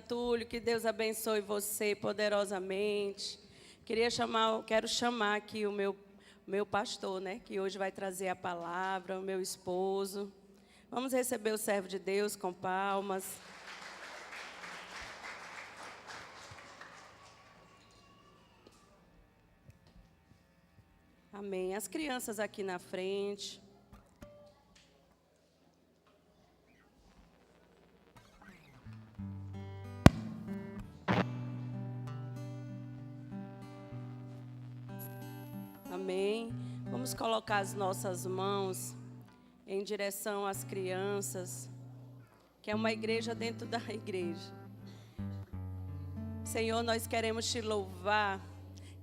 Túlio, que Deus abençoe você poderosamente. Quero chamar aqui o meu pastor, né, que hoje vai trazer a palavra, o meu esposo. Vamos receber o servo de Deus com palmas. Amém. As crianças aqui na frente. Amém. Vamos colocar as nossas mãos em direção às crianças, que é uma igreja dentro da igreja. Senhor, nós queremos te louvar,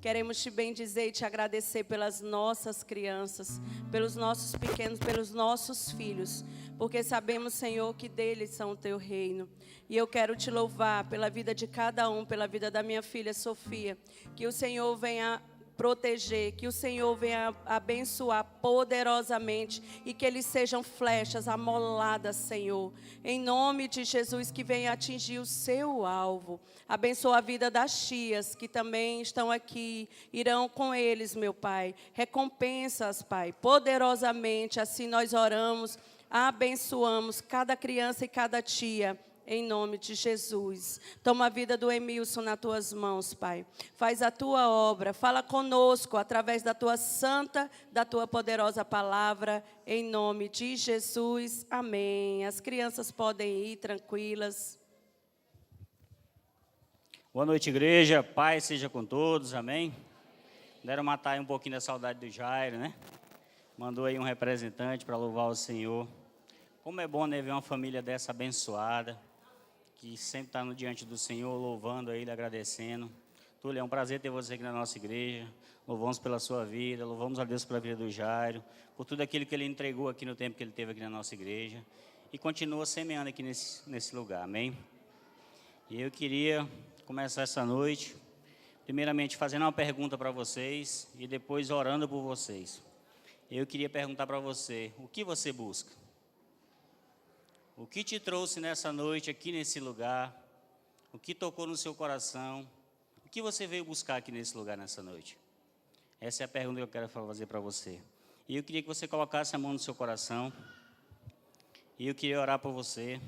queremos te bendizer e te agradecer pelas nossas crianças, pelos nossos pequenos, pelos nossos filhos, porque sabemos, Senhor, que deles são o teu reino. E eu quero te louvar pela vida de cada um, pela vida da minha filha Sofia, que o Senhor venha proteger, que o Senhor venha abençoar poderosamente e que eles sejam flechas amoladas, Senhor, em nome de Jesus, que venha atingir o seu alvo. Abençoa a vida das tias que também estão aqui, irão com eles, meu Pai, recompensa-as, Pai, poderosamente. Assim nós oramos, abençoamos cada criança e cada tia, em nome de Jesus. Toma a vida do Emilson nas tuas mãos, Pai. Faz a tua obra. Fala conosco através da tua santa, da tua poderosa palavra. Em nome de Jesus. Amém. As crianças podem ir tranquilas. Boa noite, igreja. Paz seja com todos. Amém. Deram matar aí um pouquinho da saudade do Jairo, né? Mandou aí um representante para louvar o Senhor. Como é bom, né, ver uma família dessa abençoada, que sempre está diante do Senhor, louvando Ele, agradecendo. Túlio, é um prazer ter você aqui na nossa igreja. Louvamos pela sua vida, louvamos a Deus pela vida do Jairo, por tudo aquilo que Ele entregou aqui no tempo que Ele teve aqui na nossa igreja. E continua semeando aqui nesse lugar, amém? E eu queria começar essa noite, primeiramente fazendo uma pergunta para vocês e depois orando por vocês. Eu queria perguntar para você, o que você busca? O que te trouxe nessa noite, aqui nesse lugar? O que tocou no seu coração? O que você veio buscar aqui nesse lugar, nessa noite? Essa é a pergunta que eu quero fazer para você. E eu queria que você colocasse a mão no seu coração. E eu queria orar por você.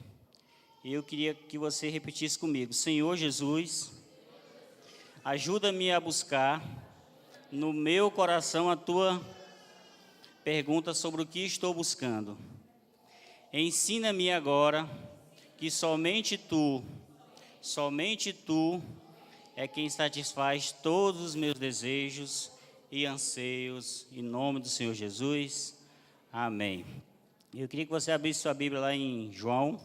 E eu queria que você repetisse comigo. Senhor Jesus, ajuda-me a buscar no meu coração a Tua pergunta sobre o que estou buscando. Ensina-me agora que somente Tu é quem satisfaz todos os meus desejos e anseios, em nome do Senhor Jesus. Amém. Eu queria que você abrisse sua Bíblia lá em João.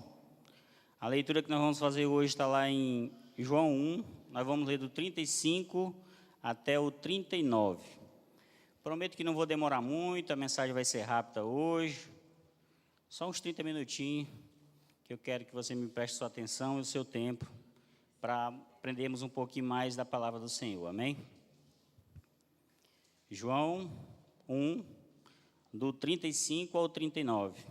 A leitura que nós vamos fazer hoje está lá em João 1. Nós vamos ler do 35 até o 39. Prometo que não vou demorar muito, a mensagem vai ser rápida hoje. Só uns 30 minutinhos, que eu quero que você me preste sua atenção e o seu tempo para aprendermos um pouquinho mais da palavra do Senhor, amém? João 1, do 35 ao 39.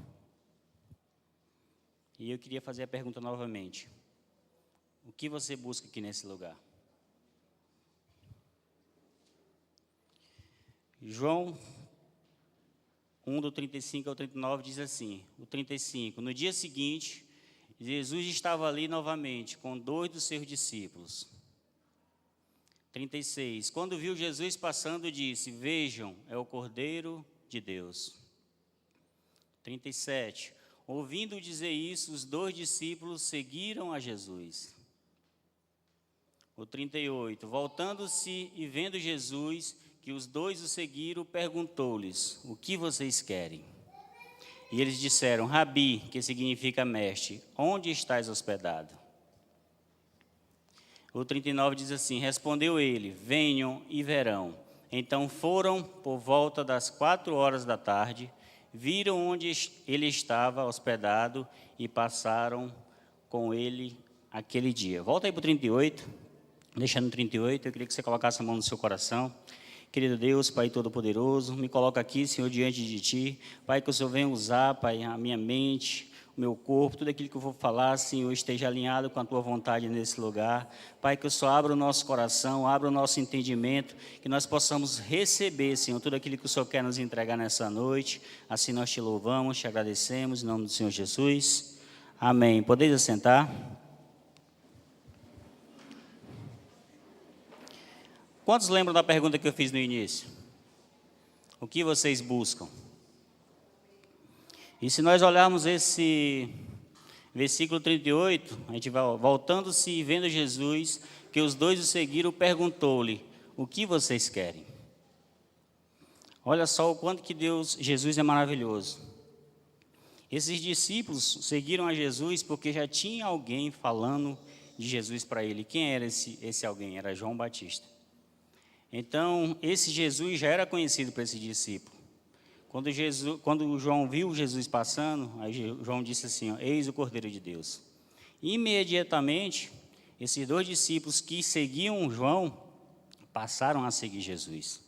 E eu queria fazer a pergunta novamente. O que você busca aqui nesse lugar? João 1, do 35 ao 39, diz assim, o 35, no dia seguinte, Jesus estava ali novamente, com 2 dos seus discípulos. 36, quando viu Jesus passando, disse, vejam, é o Cordeiro de Deus. 37, ouvindo dizer isso, os 2 discípulos seguiram a Jesus. O 38, voltando-se e vendo Jesus, que os 2 o seguiram, perguntou-lhes, o que vocês querem? E eles disseram, Rabi, que significa mestre, onde estás hospedado? O 39 diz assim, respondeu ele, venham e verão. Então foram por volta das 4 horas da tarde, viram onde ele estava hospedado e passaram com ele aquele dia. Volta aí para o 38, deixando o 38, eu queria que você colocasse a mão no seu coração. Querido Deus, Pai Todo-Poderoso, me coloca aqui, Senhor, diante de Ti. Pai, que o Senhor venha usar, Pai, a minha mente, o meu corpo, tudo aquilo que eu vou falar, Senhor, esteja alinhado com a Tua vontade nesse lugar. Pai, que o Senhor abra o nosso coração, abra o nosso entendimento, que nós possamos receber, Senhor, tudo aquilo que o Senhor quer nos entregar nessa noite. Assim nós te louvamos, te agradecemos, em nome do Senhor Jesus. Amém. Podeis assentar? Quantos lembram da pergunta que eu fiz no início? O que vocês buscam? E se nós olharmos esse versículo 38, a gente vai voltando-se e vendo Jesus, que os dois o seguiram, perguntou-lhe: o que vocês querem? Olha só o quanto que Jesus é maravilhoso. Esses discípulos seguiram a Jesus porque já tinha alguém falando de Jesus para ele. Quem era esse alguém? Era João Batista. Então, esse Jesus já era conhecido para esse discípulo. Quando João viu Jesus passando, aí João disse assim, ó, eis o Cordeiro de Deus. Imediatamente, esses dois discípulos que seguiam João, passaram a seguir Jesus.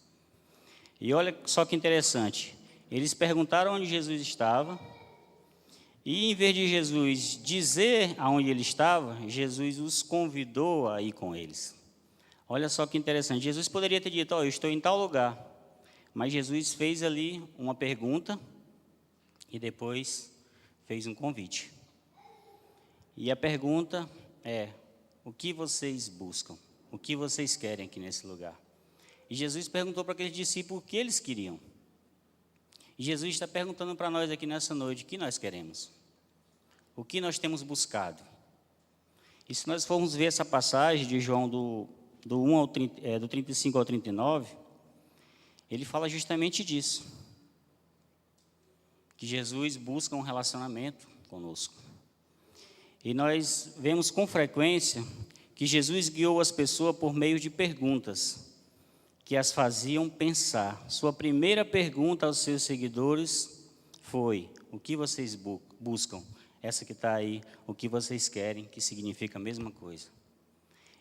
E olha só que interessante, eles perguntaram onde Jesus estava, e em vez de Jesus dizer aonde ele estava, Jesus os convidou a ir com eles. Olha só que interessante, Jesus poderia ter dito, eu estou em tal lugar, mas Jesus fez ali uma pergunta e depois fez um convite. E a pergunta é, o que vocês buscam? O que vocês querem aqui nesse lugar? E Jesus perguntou para aqueles discípulos o que eles queriam. E Jesus está perguntando para nós aqui nessa noite, o que nós queremos? O que nós temos buscado? E se nós formos ver essa passagem de João do 35 ao 39, ele fala justamente disso. Que Jesus busca um relacionamento conosco. E nós vemos com frequência que Jesus guiou as pessoas por meio de perguntas que as faziam pensar. Sua primeira pergunta aos seus seguidores foi, o que vocês buscam? Essa que está aí, o que vocês querem, que significa a mesma coisa.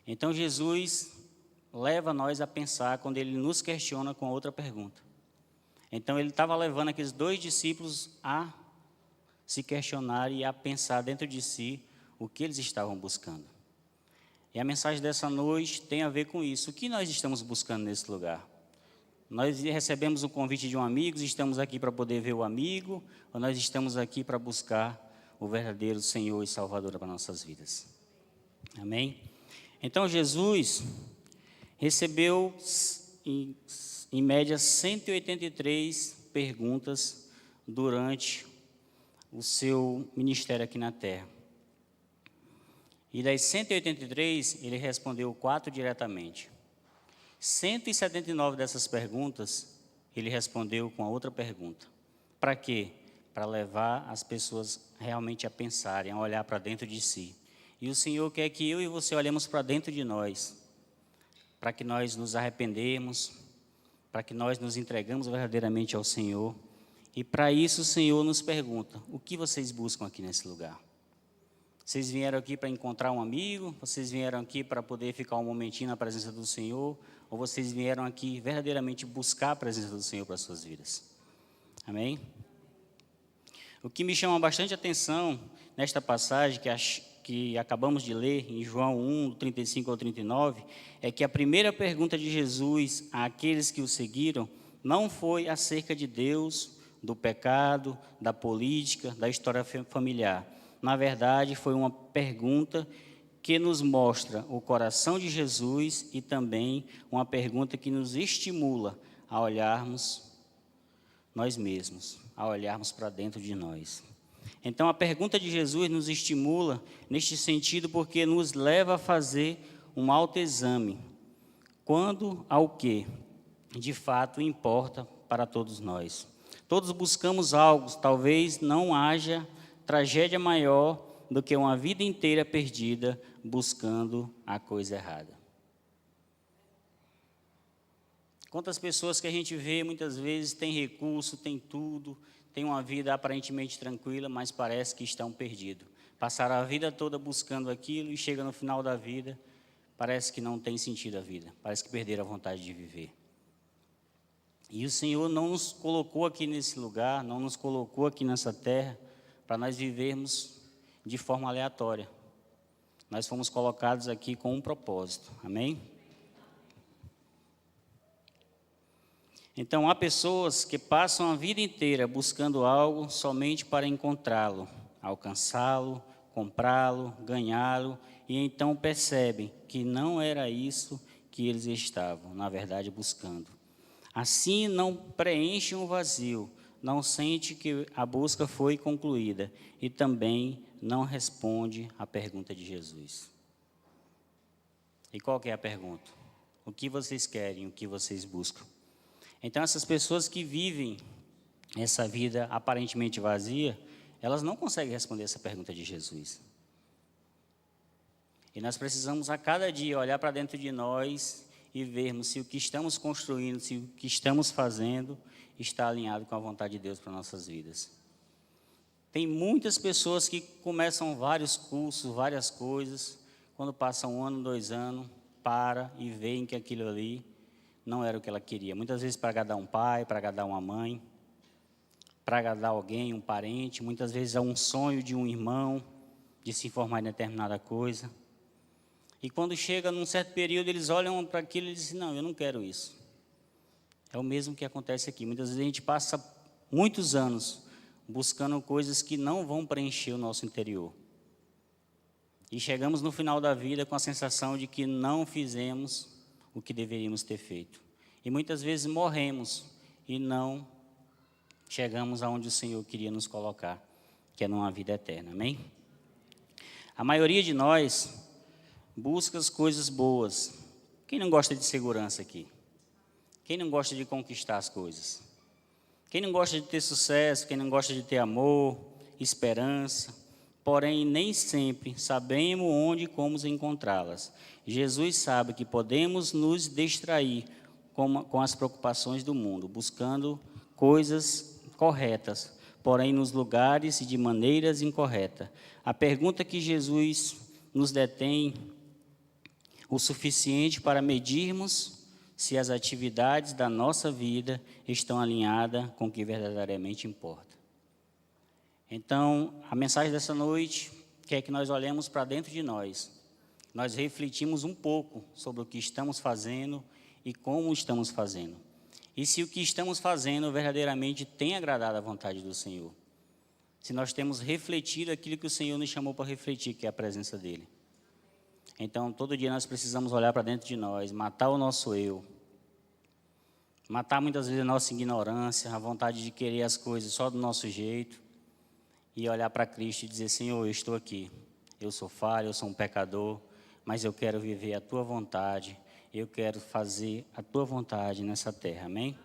Então, Jesus leva nós a pensar quando ele nos questiona com outra pergunta. Então, ele estava levando aqueles dois discípulos a se questionar e a pensar dentro de si o que eles estavam buscando. E a mensagem dessa noite tem a ver com isso. O que nós estamos buscando nesse lugar? Nós recebemos o convite de um amigo, estamos aqui para poder ver o amigo, ou nós estamos aqui para buscar o verdadeiro Senhor e Salvador para nossas vidas? Amém? Então, Jesus recebeu, em média, 183 perguntas durante o seu ministério aqui na terra. E das 183, ele respondeu 4 diretamente. 179 dessas perguntas, ele respondeu com a outra pergunta. Para quê? Para levar as pessoas realmente a pensarem, a olhar para dentro de si. E o Senhor quer que eu e você olhemos para dentro de nós, para que nós nos arrependemos, para que nós nos entregamos verdadeiramente ao Senhor. E para isso o Senhor nos pergunta, o que vocês buscam aqui nesse lugar? Vocês vieram aqui para encontrar um amigo? Vocês vieram aqui para poder ficar um momentinho na presença do Senhor? Ou vocês vieram aqui verdadeiramente buscar a presença do Senhor para as suas vidas? Amém? O que me chama bastante atenção nesta passagem que acabamos de ler, em João 1, do 35 ao 39, é que a primeira pergunta de Jesus àqueles que o seguiram não foi acerca de Deus, do pecado, da política, da história familiar. Na verdade, foi uma pergunta que nos mostra o coração de Jesus e também uma pergunta que nos estimula a olharmos nós mesmos, a olharmos para dentro de nós. Então, a pergunta de Jesus nos estimula neste sentido porque nos leva a fazer um autoexame. Quando ao que de fato importa para todos nós. Todos buscamos algo, talvez não haja tragédia maior do que uma vida inteira perdida buscando a coisa errada. Quantas pessoas que a gente vê muitas vezes têm recurso, têm tudo, têm uma vida aparentemente tranquila, mas parece que estão perdidos. Passaram a vida toda buscando aquilo e chega no final da vida, parece que não tem sentido a vida, parece que perderam a vontade de viver. E o Senhor não nos colocou aqui nesse lugar, não nos colocou aqui nessa terra para nós vivermos de forma aleatória. Nós fomos colocados aqui com um propósito, amém? Então, há pessoas que passam a vida inteira buscando algo somente para encontrá-lo, alcançá-lo, comprá-lo, ganhá-lo, e então percebem que não era isso que eles estavam, na verdade, buscando. Assim, não preenchem um vazio, não sente que a busca foi concluída e também não responde à pergunta de Jesus. E qual que é a pergunta? O que vocês querem, o que vocês buscam? Então, essas pessoas que vivem essa vida aparentemente vazia, elas não conseguem responder essa pergunta de Jesus. E nós precisamos a cada dia olhar para dentro de nós e vermos se o que estamos construindo, se o que estamos fazendo está alinhado com a vontade de Deus para nossas vidas. Tem muitas pessoas que começam vários cursos, várias coisas, quando passam 1 ano, 2 anos, para e veem que aquilo ali não era o que ela queria. Muitas vezes para agradar um pai, para agradar uma mãe, para agradar alguém, um parente, muitas vezes é um sonho de um irmão de se formar em determinada coisa. E quando chega num certo período, eles olham para aquilo e dizem, não, eu não quero isso. É o mesmo que acontece aqui. Muitas vezes a gente passa muitos anos buscando coisas que não vão preencher o nosso interior. E chegamos no final da vida com a sensação de que não fizemos o que deveríamos ter feito. E muitas vezes morremos e não chegamos aonde o Senhor queria nos colocar, que é numa vida eterna, amém? A maioria de nós busca as coisas boas. Quem não gosta de segurança aqui? Quem não gosta de conquistar as coisas? Quem não gosta de ter sucesso? Quem não gosta de ter amor, esperança? Porém, nem sempre sabemos onde e como encontrá-las. Jesus sabe que podemos nos distrair com as preocupações do mundo, buscando coisas corretas, porém nos lugares e de maneiras incorretas. A pergunta que Jesus nos detém o suficiente para medirmos se as atividades da nossa vida estão alinhadas com o que verdadeiramente importa. Então, a mensagem dessa noite quer que nós olhemos para dentro de nós, nós refletimos um pouco sobre o que estamos fazendo e como estamos fazendo. E se o que estamos fazendo verdadeiramente tem agradado a vontade do Senhor. Se nós temos refletido aquilo que o Senhor nos chamou para refletir, que é a presença dEle. Então, todo dia nós precisamos olhar para dentro de nós, matar o nosso eu, matar muitas vezes a nossa ignorância, a vontade de querer as coisas só do nosso jeito, e olhar para Cristo e dizer, Senhor, eu estou aqui, eu sou falho, eu sou um pecador, mas eu quero viver a Tua vontade, eu quero fazer a Tua vontade nessa terra, amém?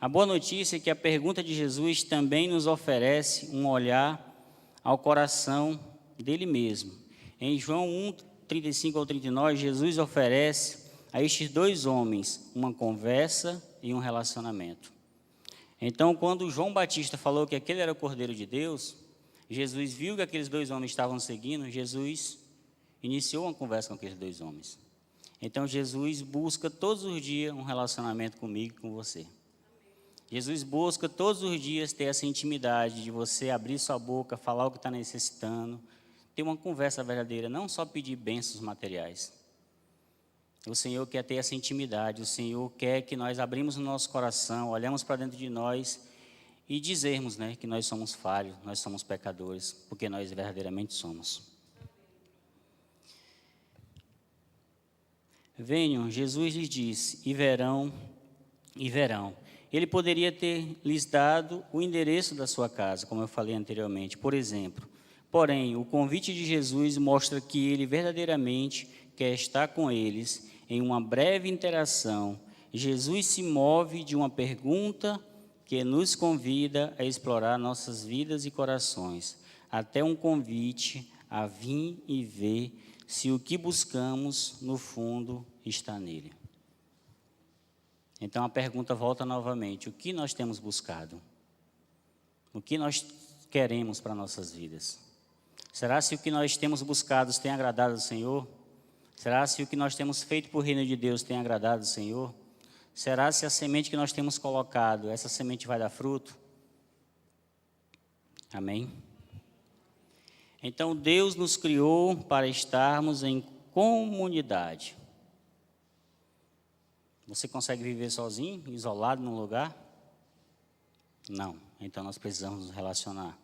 A boa notícia é que a pergunta de Jesus também nos oferece um olhar ao coração dele mesmo. Em João 1, 35 ao 39, Jesus oferece a estes 2 homens uma conversa e um relacionamento. Então, quando João Batista falou que aquele era o Cordeiro de Deus, Jesus viu que aqueles 2 homens estavam seguindo, Jesus iniciou uma conversa com aqueles 2 homens. Então, Jesus busca todos os dias um relacionamento comigo e com você. Jesus busca todos os dias ter essa intimidade de você abrir sua boca, falar o que está necessitando, ter uma conversa verdadeira, não só pedir bênçãos materiais. O Senhor quer ter essa intimidade, o Senhor quer que nós abrimos o nosso coração, olhamos para dentro de nós e dizermos, que nós somos falhos, nós somos pecadores, porque nós verdadeiramente somos. Venham, Jesus lhes disse, e verão. Ele poderia ter lhes dado o endereço da sua casa, como eu falei anteriormente, por exemplo. Porém, o convite de Jesus mostra que ele verdadeiramente quer estar com eles em uma breve interação. Jesus se move de uma pergunta que nos convida a explorar nossas vidas e corações, até um convite a vir e ver se o que buscamos, no fundo, está nele. Então, a pergunta volta novamente, o que nós temos buscado? O que nós queremos para nossas vidas? Será se o que nós temos buscado tem agradado ao Senhor? Será se o que nós temos feito por reino de Deus tem agradado ao Senhor? Será se a semente que nós temos colocado, essa semente vai dar fruto? Amém? Então, Deus nos criou para estarmos em comunidade. Você consegue viver sozinho, isolado num lugar? Não. Então, nós precisamos nos relacionar.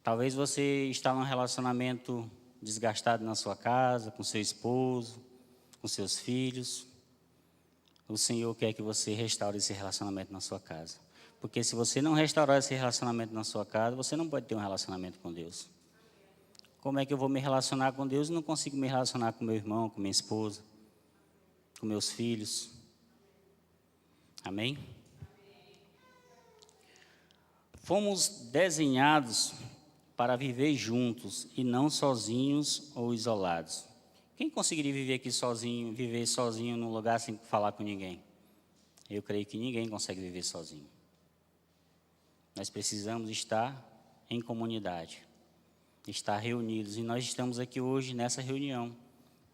Talvez você está num relacionamento desgastado na sua casa, com seu esposo, com seus filhos. O Senhor quer que você restaure esse relacionamento na sua casa. Porque se você não restaurar esse relacionamento na sua casa, você não pode ter um relacionamento com Deus. Como é que eu vou me relacionar com Deus e não consigo me relacionar com meu irmão, com minha esposa, com meus filhos? Amém? Fomos desenhados para viver juntos e não sozinhos ou isolados. Quem conseguiria viver aqui sozinho, viver sozinho num lugar sem falar com ninguém? Eu creio que ninguém consegue viver sozinho. Nós precisamos estar em comunidade, estar reunidos. E nós estamos aqui hoje nessa reunião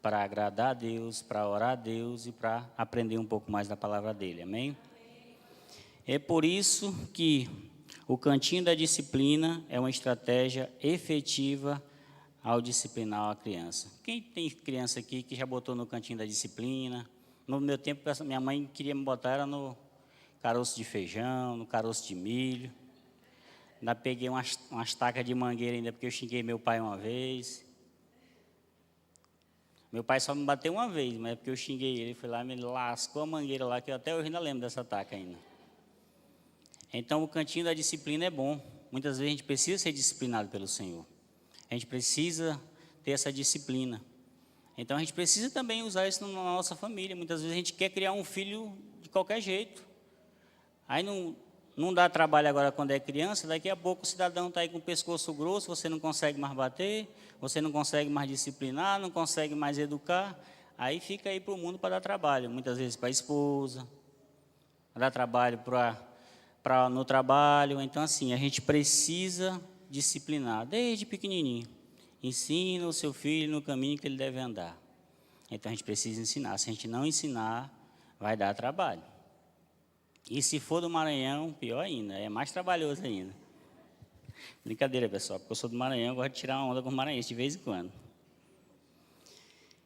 para agradar a Deus, para orar a Deus e para aprender um pouco mais da palavra dele. Amém? É por isso que o cantinho da disciplina é uma estratégia efetiva ao disciplinar a criança. Quem tem criança aqui que já botou no cantinho da disciplina? No meu tempo, minha mãe queria me botar era no caroço de feijão, no caroço de milho. Ainda peguei umas tacas de mangueira ainda, porque eu xinguei meu pai uma vez. Meu pai só me bateu uma vez, mas é porque eu xinguei ele. Ele foi lá e me lascou a mangueira lá, que eu até hoje ainda lembro dessa taca ainda. Então, o cantinho da disciplina é bom. Muitas vezes a gente precisa ser disciplinado pelo Senhor. A gente precisa ter essa disciplina. Então, a gente precisa também usar isso na nossa família. Muitas vezes a gente quer criar um filho de qualquer jeito. Aí não dá trabalho agora quando é criança, daqui a pouco o cidadão está aí com o pescoço grosso, você não consegue mais bater, você não consegue mais disciplinar, não consegue mais educar. Aí fica aí para o mundo para dar trabalho. Muitas vezes para a esposa, para dar trabalho no trabalho. Então, assim, a gente precisa disciplinar desde pequenininho. Ensina o seu filho no caminho que ele deve andar. Então, a gente precisa ensinar. Se a gente não ensinar, vai dar trabalho. E se for do Maranhão, pior ainda, é mais trabalhoso ainda. Brincadeira, pessoal, porque eu sou do Maranhão, eu gosto de tirar uma onda com o maranhense de vez em quando.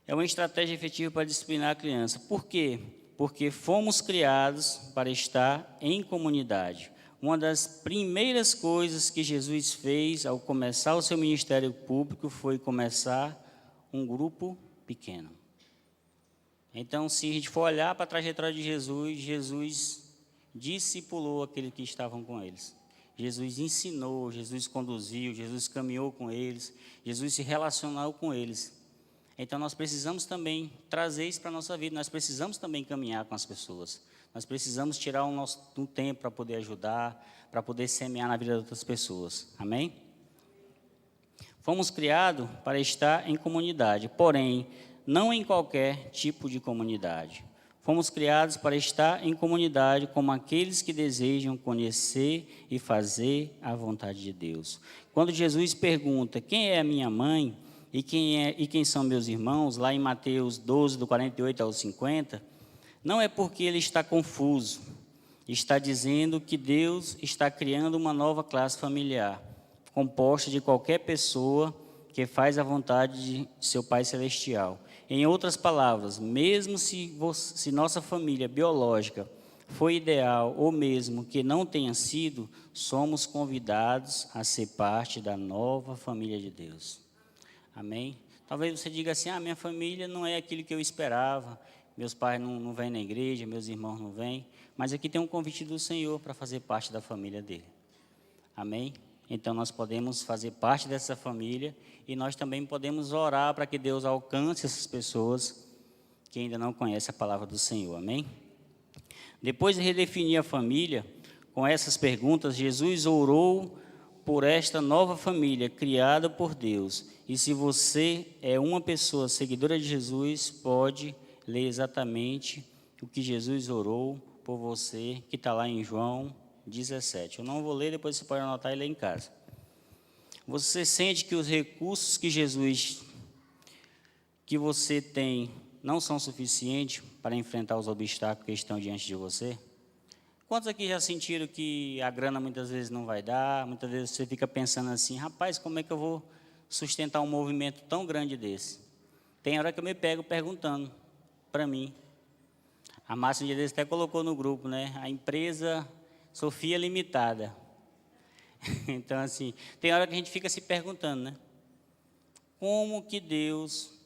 É uma estratégia efetiva para disciplinar a criança. Por quê? Porque fomos criados para estar em comunidade. Uma das primeiras coisas que Jesus fez ao começar o seu ministério público foi começar um grupo pequeno. Então, se a gente for olhar para a trajetória de Jesus, Jesus discipulou aqueles que estavam com eles. Jesus ensinou, Jesus conduziu, Jesus caminhou com eles, Jesus se relacionou com eles. Então, nós precisamos também trazer isso para a nossa vida, nós precisamos também caminhar com as pessoas. Nós precisamos tirar um tempo para poder ajudar, para poder semear na vida de outras pessoas. Amém? Fomos criados para estar em comunidade, porém, não em qualquer tipo de comunidade. Fomos criados para estar em comunidade como aqueles que desejam conhecer e fazer a vontade de Deus. Quando Jesus pergunta, quem é a minha mãe e quem são meus irmãos, lá em Mateus 12, do 48 ao 50, não é porque ele está confuso, está dizendo que Deus está criando uma nova classe familiar, composta de qualquer pessoa que faz a vontade de seu Pai Celestial. Em outras palavras, mesmo se nossa família biológica foi ideal ou mesmo que não tenha sido, somos convidados a ser parte da nova família de Deus. Amém? Talvez você diga assim, minha família não é aquilo que eu esperava, meus pais não vêm na igreja, meus irmãos não vêm, mas aqui tem um convite do Senhor para fazer parte da família dele. Amém? Então, nós podemos fazer parte dessa família e nós também podemos orar para que Deus alcance essas pessoas que ainda não conhecem a palavra do Senhor. Amém? Depois de redefinir a família, com essas perguntas, Jesus orou por esta nova família criada por Deus. E se você é uma pessoa seguidora de Jesus, pode ler exatamente o que Jesus orou por você, que está lá em João 17. Eu não vou ler, depois você pode anotar e ler em casa. Você sente que os recursos que você tem não são suficientes para enfrentar os obstáculos que estão diante de você? Quantos aqui já sentiram que a grana muitas vezes não vai dar? Muitas vezes você fica pensando assim, rapaz, como é que eu vou sustentar um movimento tão grande desse? Tem hora que eu me pego perguntando para mim. A Márcia um dia desse até colocou no grupo, né? A empresa Sofia Limitada. Então, assim, tem hora que a gente fica se perguntando, né? Como que Deus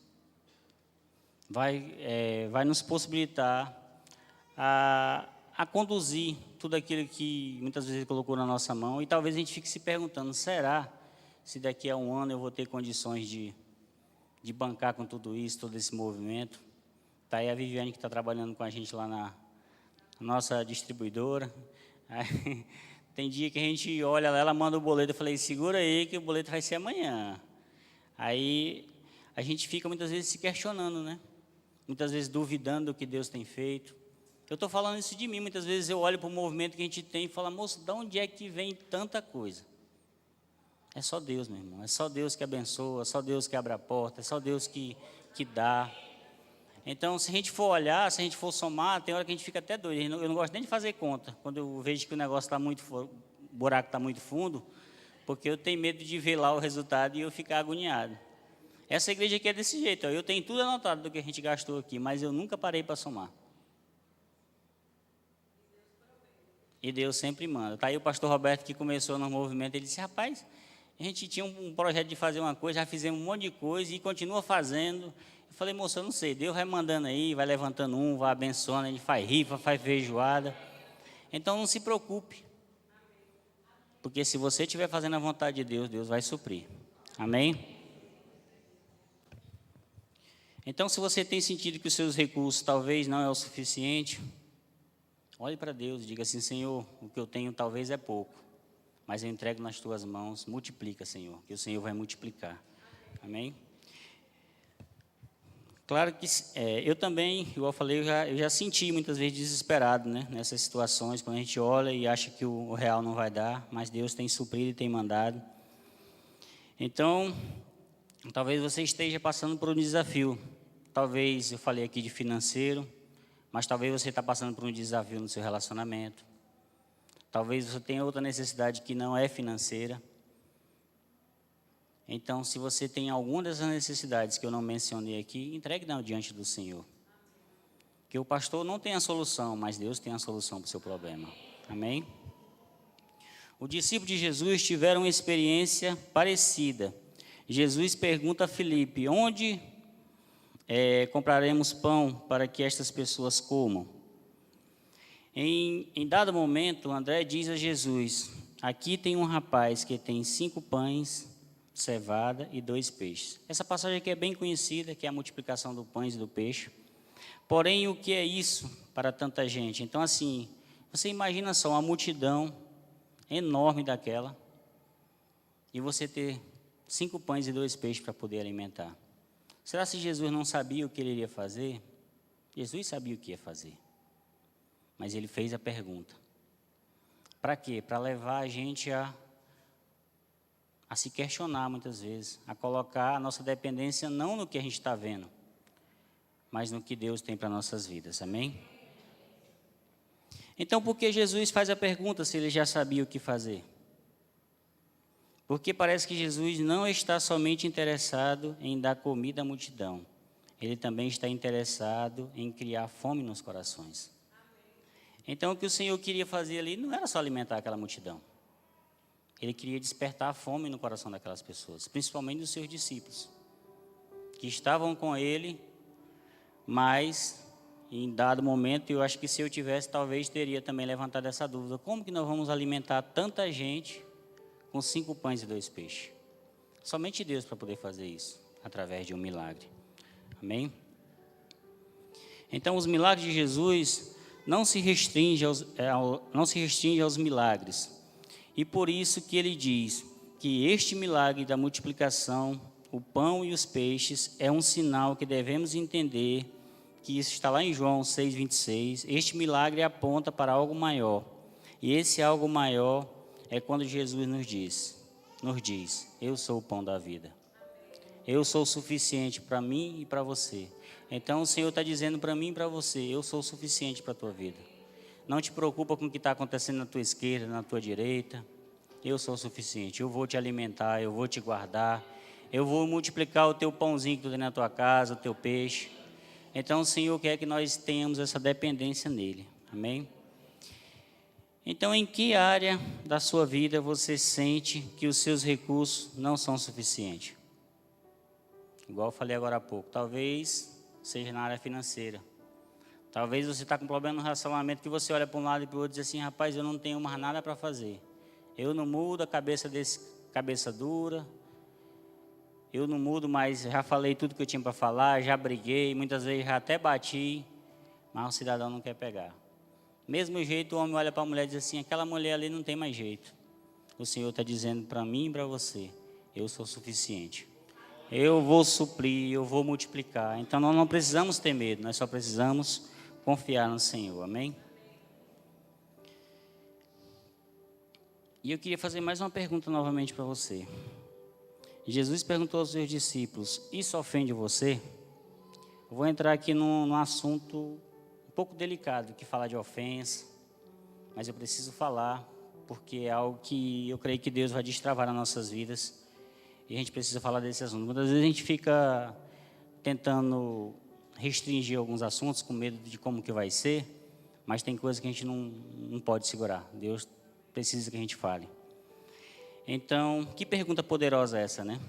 vai nos possibilitar a conduzir tudo aquilo que muitas vezes Ele colocou na nossa mão? E talvez a gente fique se perguntando, será se daqui a um ano eu vou ter condições de bancar com tudo isso, todo esse movimento? Está aí a Viviane que está trabalhando com a gente lá na nossa distribuidora. Aí, tem dia que a gente olha lá, ela manda o boleto, eu falei, segura aí que o boleto vai ser amanhã. Aí a gente fica muitas vezes se questionando, né? Muitas vezes duvidando do que Deus tem feito. Eu estou falando isso de mim, muitas vezes eu olho para o movimento que a gente tem e falo, moço, de onde é que vem tanta coisa? É só Deus, meu irmão, é só Deus que abençoa, é só Deus que abre a porta, é só Deus que dá. Então, se a gente for olhar, se a gente for somar, tem hora que a gente fica até doido. Eu não gosto nem de fazer conta, quando eu vejo que o negócio está o buraco está muito fundo, porque eu tenho medo de ver lá o resultado e eu ficar agoniado. Essa igreja aqui é desse jeito, ó, eu tenho tudo anotado do que a gente gastou aqui, mas eu nunca parei para somar. E Deus sempre manda. Está aí o pastor Roberto que começou no movimento, ele disse, rapaz, a gente tinha um projeto de fazer uma coisa, já fizemos um monte de coisa e continua fazendo. Eu falei, moço, eu não sei, Deus vai mandando aí, vai levantando um, vai abençoando, a gente faz rifa, faz feijoada. Então não se preocupe. Porque se você estiver fazendo a vontade de Deus, Deus vai suprir. Amém? Então, se você tem sentido que os seus recursos talvez não é o suficiente, olhe para Deus e diga assim, Senhor, o que eu tenho talvez é pouco, mas eu entrego nas tuas mãos, multiplica, Senhor, que o Senhor vai multiplicar. Amém? Claro que eu também, igual eu falei, eu já senti muitas vezes desesperado, né, nessas situações, quando a gente olha e acha que o real não vai dar, mas Deus tem suprido e tem mandado. Então, talvez você esteja passando por um desafio. Talvez, eu falei aqui de financeiro, mas talvez você está passando por um desafio no seu relacionamento. Talvez você tenha outra necessidade que não é financeira. Então, se você tem alguma dessas necessidades que eu não mencionei aqui, entregue diante do Senhor. Que o pastor não tem a solução, mas Deus tem a solução para o seu problema. Amém? Os discípulos de Jesus tiveram uma experiência parecida. Jesus pergunta a Filipe, onde compraremos pão para que estas pessoas comam? Em dado momento, André diz a Jesus, aqui tem um rapaz que tem 5 pães, cevada e 2 peixes. Essa passagem aqui é bem conhecida, que é a multiplicação do pães e do peixe. Porém, o que é isso para tanta gente? Então, assim, você imagina só uma multidão enorme daquela, e você ter 5 pães e 2 peixes para poder alimentar. Será que Jesus não sabia o que ele iria fazer? Jesus sabia o que ia fazer. Mas ele fez a pergunta. Para quê? Para levar a gente a se questionar muitas vezes, a colocar a nossa dependência não no que a gente está vendo, mas no que Deus tem para nossas vidas, amém? Então, por que Jesus faz a pergunta se ele já sabia o que fazer? Porque parece que Jesus não está somente interessado em dar comida à multidão, ele também está interessado em criar fome nos corações. Então, o que o Senhor queria fazer ali não era só alimentar aquela multidão. Ele queria despertar a fome no coração daquelas pessoas, principalmente dos seus discípulos, que estavam com ele, mas em dado momento, eu acho que se eu tivesse, talvez teria também levantado essa dúvida, como que nós vamos alimentar tanta gente com 5 pães e 2 peixes? Somente Deus para poder fazer isso, através de um milagre. Amém? Então, os milagres de Jesus não se restringem aos milagres. E por isso que ele diz que este milagre da multiplicação, o pão e os peixes, é um sinal que devemos entender, que isso está lá em João 6,26. Este milagre aponta para algo maior. E esse algo maior é quando Jesus nos diz, eu sou o pão da vida. Eu sou o suficiente para mim e para você. Então o Senhor está dizendo para mim e para você, eu sou o suficiente para a tua vida. Não te preocupa com o que está acontecendo na tua esquerda, na tua direita. Eu sou o suficiente. Eu vou te alimentar, eu vou te guardar. Eu vou multiplicar o teu pãozinho que tu tem na tua casa, o teu peixe. Então, o Senhor quer que nós tenhamos essa dependência nele. Amém? Então, em que área da sua vida você sente que os seus recursos não são suficientes? Igual eu falei agora há pouco, talvez seja na área financeira. Talvez você está com problema no relacionamento que você olha para um lado e para o outro e diz assim, rapaz, eu não tenho mais nada para fazer. Eu não mudo a cabeça desse cabeça dura. Eu não mudo mais, já falei tudo que eu tinha para falar, já briguei, muitas vezes já até bati, mas o cidadão não quer pegar. Mesmo jeito, o homem olha para a mulher e diz assim, aquela mulher ali não tem mais jeito. O Senhor está dizendo para mim e para você, eu sou suficiente. Eu vou suprir, eu vou multiplicar. Então, nós não precisamos ter medo, nós só precisamos confiar no Senhor, amém? E eu queria fazer mais uma pergunta novamente para você. Jesus perguntou aos seus discípulos, isso ofende você? Eu vou entrar aqui num assunto um pouco delicado, que falar de ofensa, mas eu preciso falar, porque é algo que eu creio que Deus vai destravar nas nossas vidas, e a gente precisa falar desse assunto. Muitas vezes a gente fica tentando restringir alguns assuntos, com medo de como que vai ser, mas tem coisas que a gente não pode segurar. Deus precisa que a gente fale. Então, que pergunta poderosa é essa, né?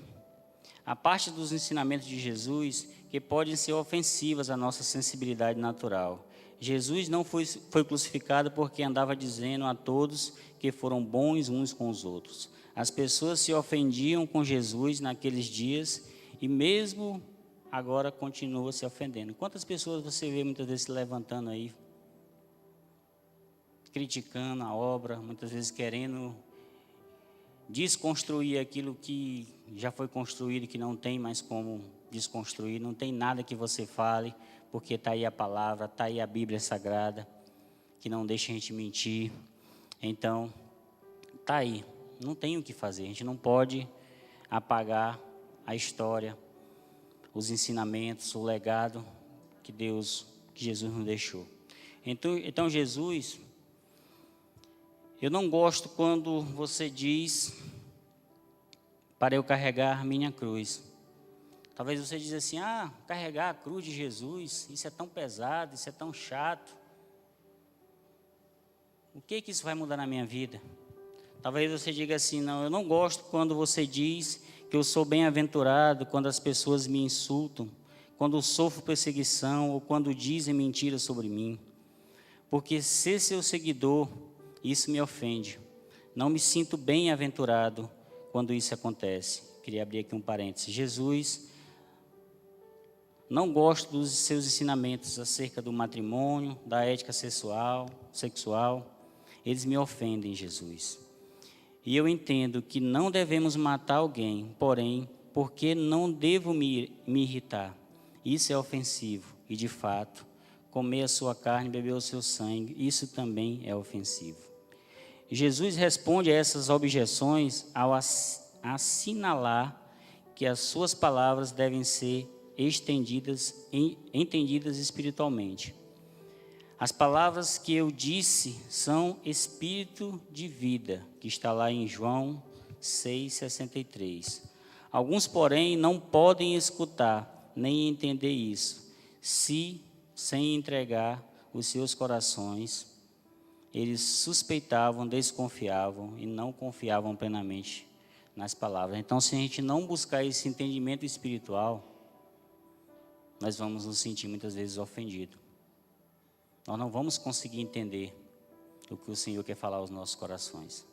A parte dos ensinamentos de Jesus que podem ser ofensivas à nossa sensibilidade natural. Jesus não foi crucificado porque andava dizendo a todos que foram bons uns com os outros. As pessoas se ofendiam com Jesus naqueles dias e mesmo agora continua se ofendendo. Quantas pessoas você vê muitas vezes se levantando aí, criticando a obra, muitas vezes querendo desconstruir aquilo que já foi construído e que não tem mais como desconstruir, não tem nada que você fale, porque está aí a palavra, está aí a Bíblia Sagrada, que não deixa a gente mentir. Então, está aí, não tem o que fazer, a gente não pode apagar a história, os ensinamentos, o legado que Jesus nos deixou. Então Jesus, eu não gosto quando você diz para eu carregar minha cruz. Talvez você diz assim, carregar a cruz de Jesus, isso é tão pesado, isso é tão chato. O que isso vai mudar na minha vida? Talvez você diga assim, não, eu não gosto quando você diz que eu sou bem-aventurado, quando as pessoas me insultam, quando sofro perseguição ou quando dizem mentiras sobre mim. Porque ser seu seguidor, isso me ofende. Não me sinto bem-aventurado quando isso acontece. Queria abrir aqui um parênteses. Jesus, não gosto dos seus ensinamentos acerca do matrimônio, da ética sexual. Eles me ofendem, Jesus. E eu entendo que não devemos matar alguém, porém, porque não devo me irritar. Isso é ofensivo. E, de fato, comer a sua carne, beber o seu sangue, isso também é ofensivo. Jesus responde a essas objeções ao assinalar que as suas palavras devem ser entendidas espiritualmente. As palavras que eu disse são espírito de vida, que está lá em João 6,63. Alguns, porém, não podem escutar nem entender isso, se, sem entregar os seus corações, eles suspeitavam, desconfiavam e não confiavam plenamente nas palavras. Então, se a gente não buscar esse entendimento espiritual, nós vamos nos sentir muitas vezes ofendidos. Nós não vamos conseguir entender o que o Senhor quer falar aos nossos corações.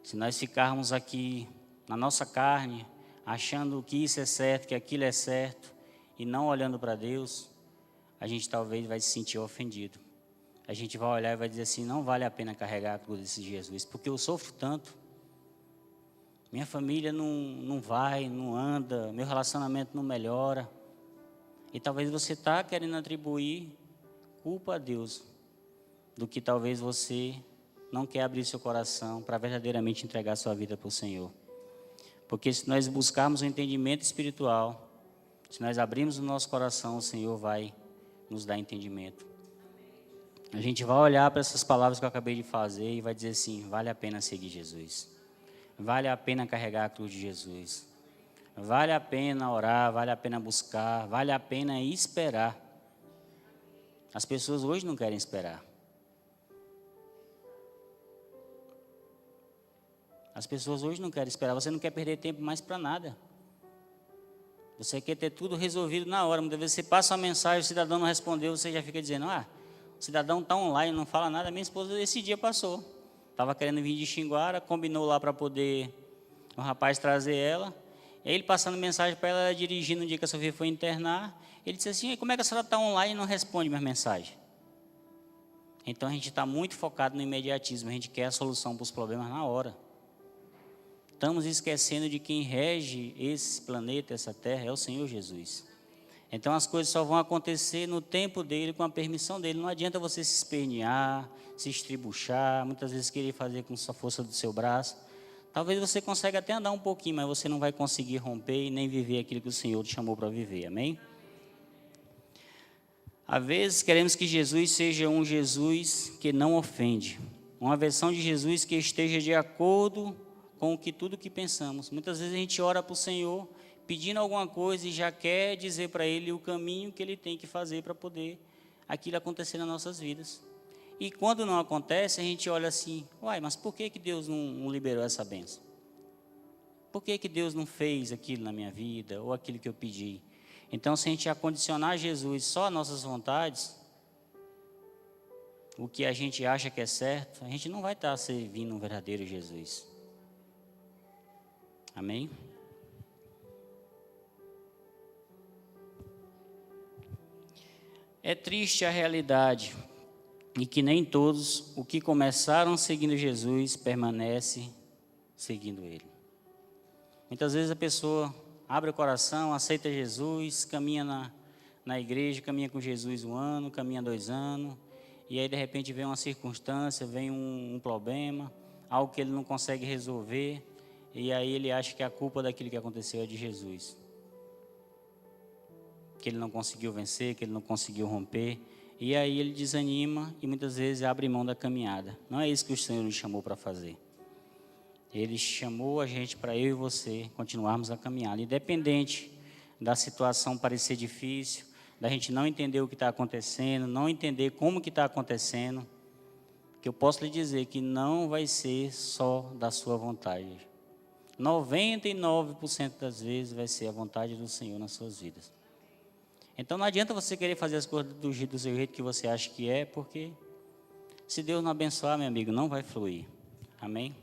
Se nós ficarmos aqui na nossa carne, achando que isso é certo, que aquilo é certo, e não olhando para Deus, a gente talvez vai se sentir ofendido. A gente vai olhar e vai dizer assim, não vale a pena carregar a cruz desse Jesus, porque eu sofro tanto. Minha família não vai, não anda, meu relacionamento não melhora. E talvez você está querendo atribuir culpa a Deus, do que talvez você não quer abrir seu coração para verdadeiramente entregar sua vida para o Senhor. Porque se nós buscarmos o entendimento espiritual, se nós abrirmos o nosso coração, o Senhor vai nos dar entendimento. a gente vai olhar para essas palavras que eu acabei de fazer e vai dizer assim: vale a pena seguir Jesus. Vale a pena carregar a cruz de Jesus. Vale a pena orar, vale a pena buscar, vale a pena esperar. As pessoas hoje não querem esperar. As pessoas hoje não querem esperar. Você não quer perder tempo mais para nada. Você quer ter tudo resolvido na hora. Muitas vezes você passa uma mensagem, o cidadão não respondeu, você já fica dizendo: o cidadão está online, não fala nada. Minha esposa esse dia passou. Estava querendo vir de Xinguara, combinou lá para poder o rapaz trazer ela. E aí ele passando mensagem para ela dirigindo no dia que a Sofia foi internar. Ele disse assim: como é que a senhora está online e não responde minhas mensagens? Então a gente está muito focado no imediatismo. A gente quer a solução para os problemas na hora. Estamos esquecendo de quem rege esse planeta, essa terra, é o Senhor Jesus. Então as coisas só vão acontecer no tempo dele, com a permissão dele. Não adianta você se espernear, se estribuchar, muitas vezes querer fazer com a força do seu braço. Talvez você consiga até andar um pouquinho, mas você não vai conseguir romper e nem viver aquilo que o Senhor te chamou para viver, amém? Às vezes queremos que Jesus seja um Jesus que não ofende, uma versão de Jesus que esteja de acordo com tudo que pensamos. Muitas vezes a gente ora para o Senhor pedindo alguma coisa e já quer dizer para Ele o caminho que Ele tem que fazer para poder aquilo acontecer nas nossas vidas. E quando não acontece, a gente olha assim: mas por que Deus não liberou essa bênção? Por que Deus não fez aquilo na minha vida, ou aquilo que eu pedi? Então, se a gente acondicionar Jesus só às nossas vontades, o que a gente acha que é certo, a gente não vai estar servindo um verdadeiro Jesus. Amém? É triste a realidade e que nem todos o que começaram seguindo Jesus permanece seguindo Ele. Muitas vezes a pessoa abre o coração, aceita Jesus, caminha na igreja, caminha com Jesus 1 ano, caminha 2 anos, e aí de repente vem uma circunstância, vem um problema, algo que ele não consegue resolver, e aí ele acha que a culpa daquilo que aconteceu é de Jesus. Que ele não conseguiu vencer, que ele não conseguiu romper. E aí ele desanima e muitas vezes abre mão da caminhada. Não é isso que o Senhor nos chamou para fazer. Ele chamou a gente para eu e você continuarmos a caminhada. Independente da situação parecer difícil, da gente não entender o que está acontecendo, não entender como que está acontecendo, que eu posso lhe dizer que não vai ser só da sua vontade. 99% das vezes vai ser a vontade do Senhor nas suas vidas. Então não adianta você querer fazer as coisas do seu jeito que você acha que é, porque se Deus não abençoar, meu amigo, não vai fluir. Amém?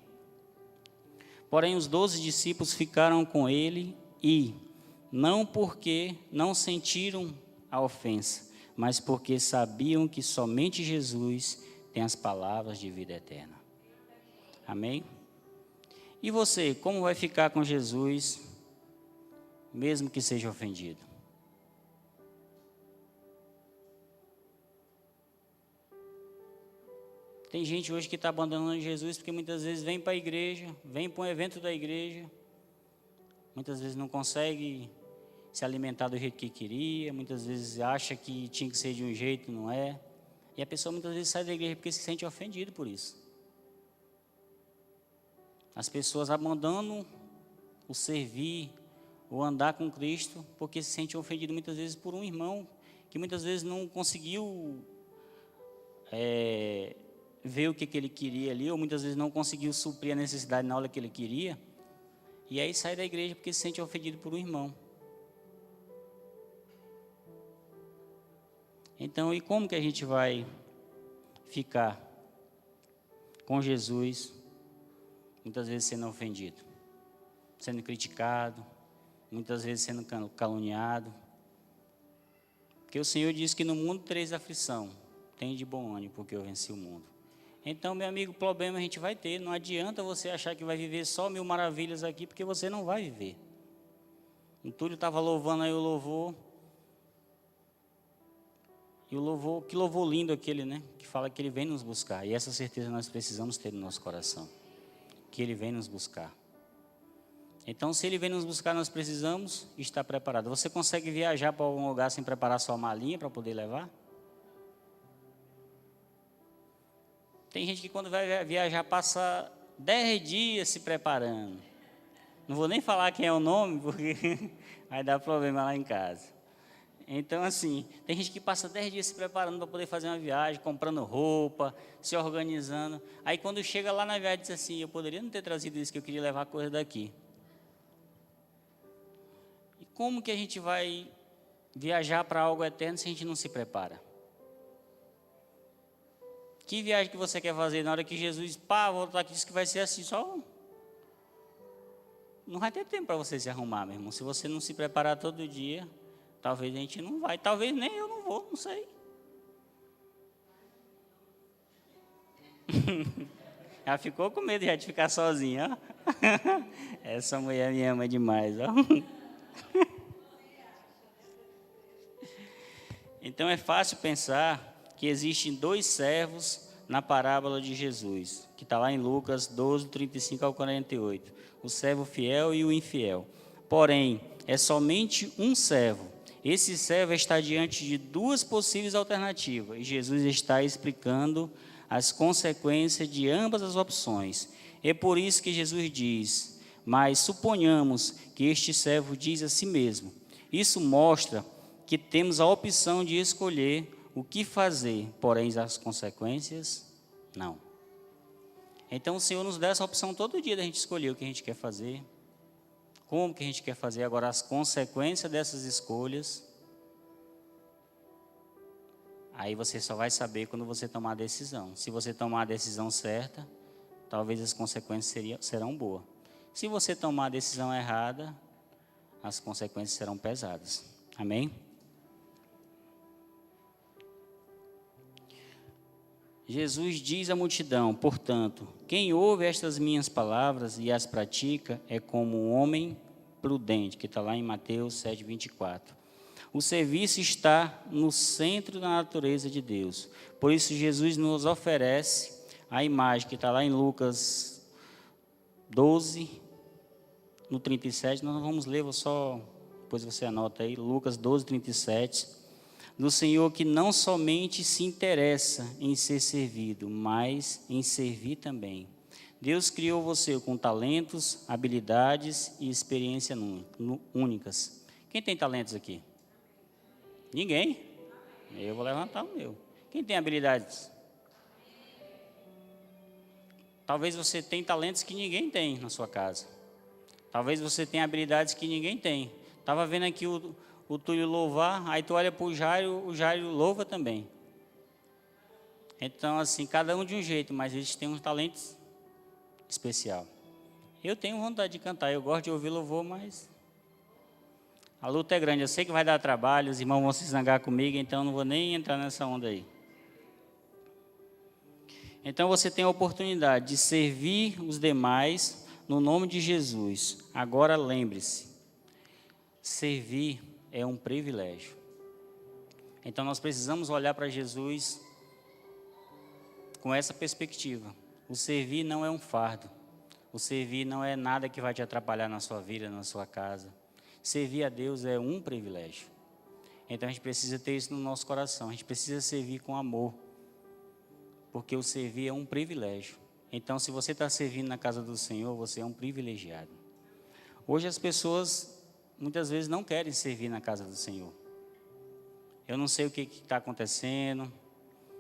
Porém, os 12 discípulos ficaram com ele e, não porque não sentiram a ofensa, mas porque sabiam que somente Jesus tem as palavras de vida eterna. Amém? E você, como vai ficar com Jesus, mesmo que seja ofendido? Tem gente hoje que está abandonando Jesus porque muitas vezes vem para a igreja, vem para um evento da igreja, muitas vezes não consegue se alimentar do jeito que queria, muitas vezes acha que tinha que ser de um jeito, não é. E a pessoa muitas vezes sai da igreja porque se sente ofendido por isso. As pessoas abandonam o servir, o andar com Cristo, porque se sentem ofendidos muitas vezes por um irmão, que muitas vezes não conseguiu ver o que ele queria ali, ou muitas vezes não conseguiu suprir a necessidade na hora que ele queria, e aí sai da igreja porque se sente ofendido por um irmão. Então, e como que a gente vai ficar com Jesus, muitas vezes sendo ofendido, sendo criticado, muitas vezes sendo caluniado? Porque o Senhor diz que no mundo tereis aflição, tem de bom ânimo, porque eu venci o mundo. Então, meu amigo, problema a gente vai ter. Não adianta você achar que vai viver só 1000 maravilhas aqui, porque você não vai viver. O Túlio estava louvando aí o louvor. E o louvor, que louvor lindo aquele, né? Que fala que Ele vem nos buscar. E essa certeza nós precisamos ter no nosso coração. Que Ele vem nos buscar. Então, se Ele vem nos buscar, nós precisamos estar preparados. Você consegue viajar para algum lugar sem preparar sua malinha para poder levar? Tem gente que quando vai viajar passa 10 dias se preparando. Não vou nem falar quem é o nome, porque vai dar problema lá em casa. Então, assim, tem gente que passa 10 dias se preparando para poder fazer uma viagem, comprando roupa, se organizando. Aí, quando chega lá na viagem, diz assim, eu poderia não ter trazido isso, que eu queria levar coisa daqui. E como que a gente vai viajar para algo eterno se a gente não se prepara? Que viagem que você quer fazer na hora que Jesus, voltar aqui, diz que vai ser assim, só... Não vai ter tempo para você se arrumar, meu irmão. Se você não se preparar todo dia, talvez a gente não vai. Talvez nem eu não vou, não sei. Já ficou com medo de ficar sozinha, ó. Essa mulher me ama demais, ó. Então é fácil pensar que existem 2 servos na parábola de Jesus, que está lá em Lucas 12, 35 ao 48. O servo fiel e o infiel. Porém, é somente um servo. Esse servo está diante de 2 possíveis alternativas, e Jesus está explicando as consequências de ambas as opções. É por isso que Jesus diz, mas suponhamos que este servo diz a si mesmo. Isso mostra que temos a opção de escolher o que fazer, porém as consequências, não. Então o Senhor nos dá essa opção todo dia da gente escolher o que a gente quer fazer, como que a gente quer fazer. Agora, as consequências dessas escolhas, aí você só vai saber quando você tomar a decisão. Se você tomar a decisão certa, talvez as consequências serão boas. Se você tomar a decisão errada, as consequências serão pesadas. Amém? Jesus diz à multidão, portanto, quem ouve estas minhas palavras e as pratica é como um homem prudente, que está lá em Mateus 7, 24. O serviço está no centro da natureza de Deus. Por isso, Jesus nos oferece a imagem que está lá em Lucas 12, no 37. Nós não vamos ler, vou só, depois você anota aí, Lucas 12, 37. Do Senhor que não somente se interessa em ser servido, mas em servir também. Deus criou você com talentos, habilidades e experiências únicas. Quem tem talentos aqui? Ninguém? Eu vou levantar o meu. Quem tem habilidades? Talvez você tenha talentos que ninguém tem na sua casa. Talvez você tenha habilidades que ninguém tem. Estava vendo aqui o Túlio louvar, aí tu olha para o Jairo louva também. Então, assim, cada um de um jeito, mas eles têm uns talentos especial. Eu tenho vontade de cantar, eu gosto de ouvir louvor, mas a luta é grande. Eu sei que vai dar trabalho, os irmãos vão se zangar comigo, então não vou nem entrar nessa onda aí. Então você tem a oportunidade de servir os demais no nome de Jesus. Agora lembre-se, servir é um privilégio. Então nós precisamos olhar para Jesus com essa perspectiva. O servir não é um fardo. O servir não é nada que vai te atrapalhar na sua vida, na sua casa. Servir a Deus é um privilégio. Então a gente precisa ter isso no nosso coração. A gente precisa servir com amor. Porque o servir é um privilégio. Então se você está servindo na casa do Senhor, você é um privilegiado. Hoje as pessoas muitas vezes não querem servir na casa do Senhor. Eu não sei o que está acontecendo.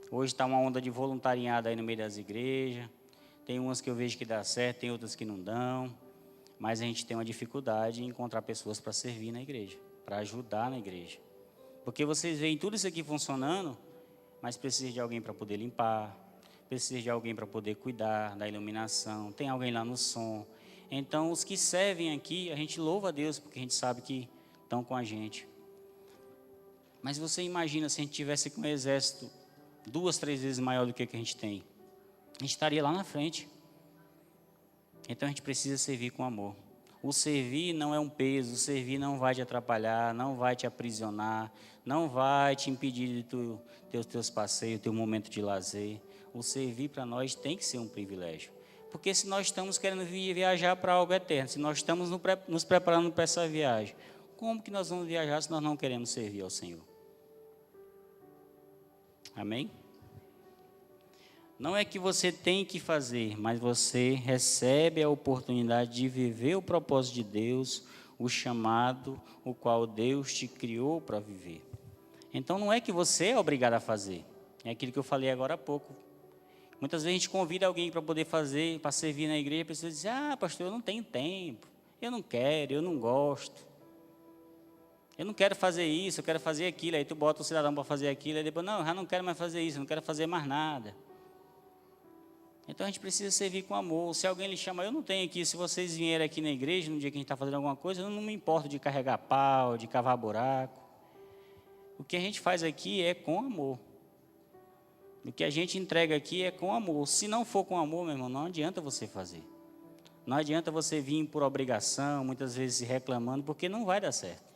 Hoje está uma onda de voluntariado aí no meio das igrejas. Tem umas que eu vejo que dá certo, tem outras que não dão. Mas a gente tem uma dificuldade em encontrar pessoas para servir na igreja, para ajudar na igreja. Porque vocês veem tudo isso aqui funcionando, mas precisa de alguém para poder limpar, precisa de alguém para poder cuidar da iluminação, tem alguém lá no som. Então, os que servem aqui, a gente louva a Deus, porque a gente sabe que estão com a gente. Mas você imagina se a gente tivesse com um exército 2, 3 vezes maior do que a gente tem. A gente estaria lá na frente. Então, a gente precisa servir com amor. O servir não é um peso, o servir não vai te atrapalhar, não vai te aprisionar, não vai te impedir de tu ter os teus passeios, teu momento de lazer. O servir para nós tem que ser um privilégio. Porque se nós estamos querendo viajar para algo eterno, se nós estamos nos preparando para essa viagem, como que nós vamos viajar se nós não queremos servir ao Senhor? Amém? Não é que você tem que fazer, mas você recebe a oportunidade de viver o propósito de Deus, o chamado, o qual Deus te criou para viver. Então não é que você é obrigado a fazer, é aquilo que eu falei agora há pouco. Muitas vezes a gente convida alguém para poder fazer, para servir na igreja, a pessoa diz, pastor, eu não tenho tempo, eu não quero, eu não gosto. Eu não quero fazer isso, eu quero fazer aquilo. Aí tu bota o cidadão para fazer aquilo, aí depois, não, eu já não quero mais fazer isso, eu não quero fazer mais nada. Então a gente precisa servir com amor. Se alguém lhe chama, eu não tenho aqui, se vocês vierem aqui na igreja, no dia que a gente está fazendo alguma coisa, eu não me importo de carregar pau, de cavar buraco. O que a gente faz aqui é com amor. O que a gente entrega aqui é com amor. Se não for com amor, meu irmão, não adianta você fazer. Não adianta você vir por obrigação, muitas vezes reclamando, porque não vai dar certo.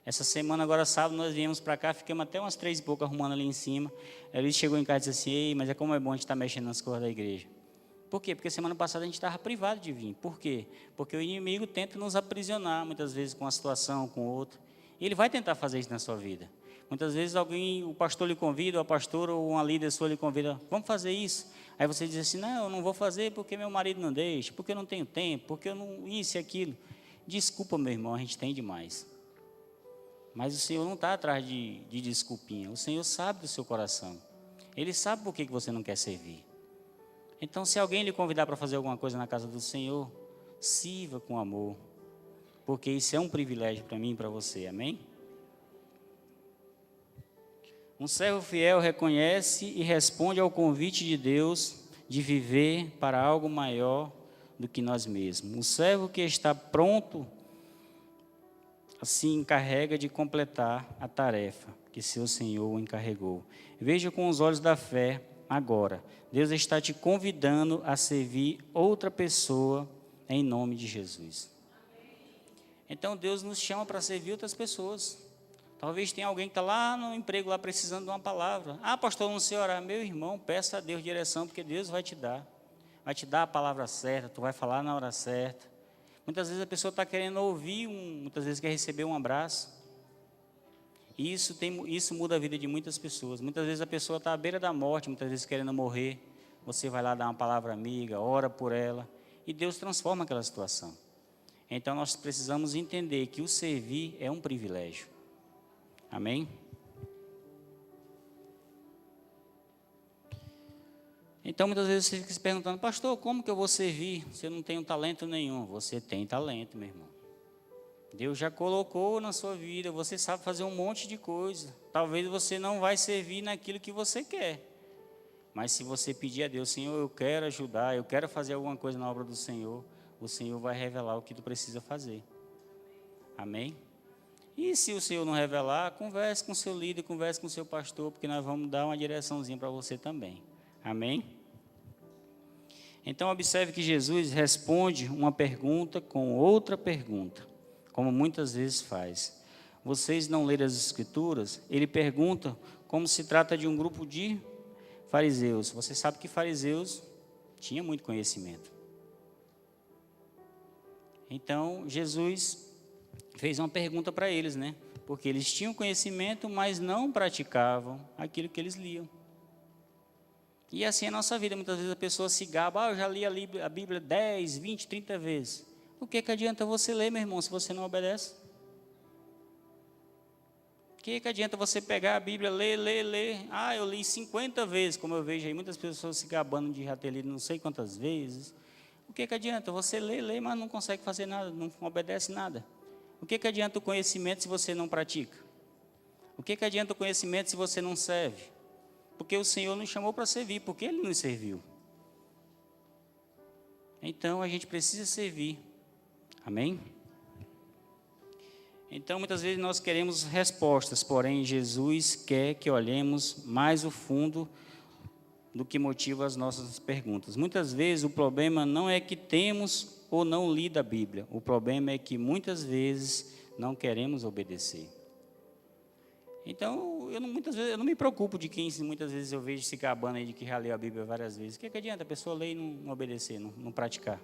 Essa semana, agora sábado, nós viemos para cá, ficamos até umas 3 e pouco arrumando ali em cima. Ele chegou em casa e disse assim, ei, mas é como é bom a gente estar mexendo nas coisas da igreja. Por quê? Porque semana passada a gente estava privado de vir. Por quê? Porque o inimigo tenta nos aprisionar, muitas vezes com uma situação, com outra. E ele vai tentar fazer isso na sua vida. Muitas vezes o pastor lhe convida, ou a pastora, ou uma líder sua lhe convida, vamos fazer isso. Aí você diz assim, não, eu não vou fazer porque meu marido não deixa, porque eu não tenho tempo, porque eu não, isso e aquilo. Desculpa, meu irmão, a gente tem demais. Mas o Senhor não está atrás de desculpinha. O Senhor sabe do seu coração. Ele sabe por que você não quer servir. Então, se alguém lhe convidar para fazer alguma coisa na casa do Senhor, sirva com amor. Porque isso é um privilégio para mim e para você. Amém? Um servo fiel reconhece e responde ao convite de Deus de viver para algo maior do que nós mesmos. Um servo que está pronto assim encarrega de completar a tarefa que seu Senhor o encarregou. Veja com os olhos da fé agora. Deus está te convidando a servir outra pessoa em nome de Jesus. Então Deus nos chama para servir outras pessoas. Talvez tenha alguém que está lá no emprego, lá precisando de uma palavra. Pastor, não sei orar. Meu irmão, peça a Deus direção, porque Deus vai te dar. Vai te dar a palavra certa, tu vai falar na hora certa. Muitas vezes a pessoa está querendo ouvir, muitas vezes quer receber um abraço. E isso muda a vida de muitas pessoas. Muitas vezes a pessoa está à beira da morte, muitas vezes querendo morrer. Você vai lá dar uma palavra amiga, ora por ela. E Deus transforma aquela situação. Então nós precisamos entender que o servir é um privilégio. Amém? Então, muitas vezes você fica se perguntando, pastor, como que eu vou servir se eu não tenho talento nenhum? Você tem talento, meu irmão. Deus já colocou na sua vida, você sabe fazer um monte de coisa. Talvez você não vai servir naquilo que você quer. Mas se você pedir a Deus, Senhor, eu quero ajudar, eu quero fazer alguma coisa na obra do Senhor, o Senhor vai revelar o que tu precisa fazer. Amém? E se o Senhor não revelar, converse com o seu líder, converse com o seu pastor, porque nós vamos dar uma direçãozinha para você também. Amém? Então, observe que Jesus responde uma pergunta com outra pergunta, como muitas vezes faz. Vocês não leram as Escrituras? Ele pergunta como se trata de um grupo de fariseus. Você sabe que fariseus tinham muito conhecimento. Então, Jesus fez uma pergunta para eles, né? Porque eles tinham conhecimento, mas não praticavam aquilo que eles liam. E assim é a nossa vida. Muitas vezes a pessoa se gaba, eu já li a Bíblia 10, 20, 30 vezes. O que adianta você ler, meu irmão, se você não obedece? O que adianta você pegar a Bíblia, ler? Eu li 50 vezes, como eu vejo aí, muitas pessoas se gabando de já ter lido não sei quantas vezes. O que adianta? Você lê, mas não consegue fazer nada, não obedece nada. O que adianta o conhecimento se você não pratica? O que adianta o conhecimento se você não serve? Porque o Senhor nos chamou para servir, porque Ele nos serviu. Então, a gente precisa servir. Amém? Então, muitas vezes nós queremos respostas, porém, Jesus quer que olhemos mais o fundo do que motiva as nossas perguntas. Muitas vezes o problema não é que temos ou não lido a Bíblia. O problema é que muitas vezes não queremos obedecer. Então, muitas vezes eu não me preocupo de quem muitas vezes eu vejo se gabando aí de que já leu a Bíblia várias vezes. O que adianta a pessoa ler e não obedecer, não praticar?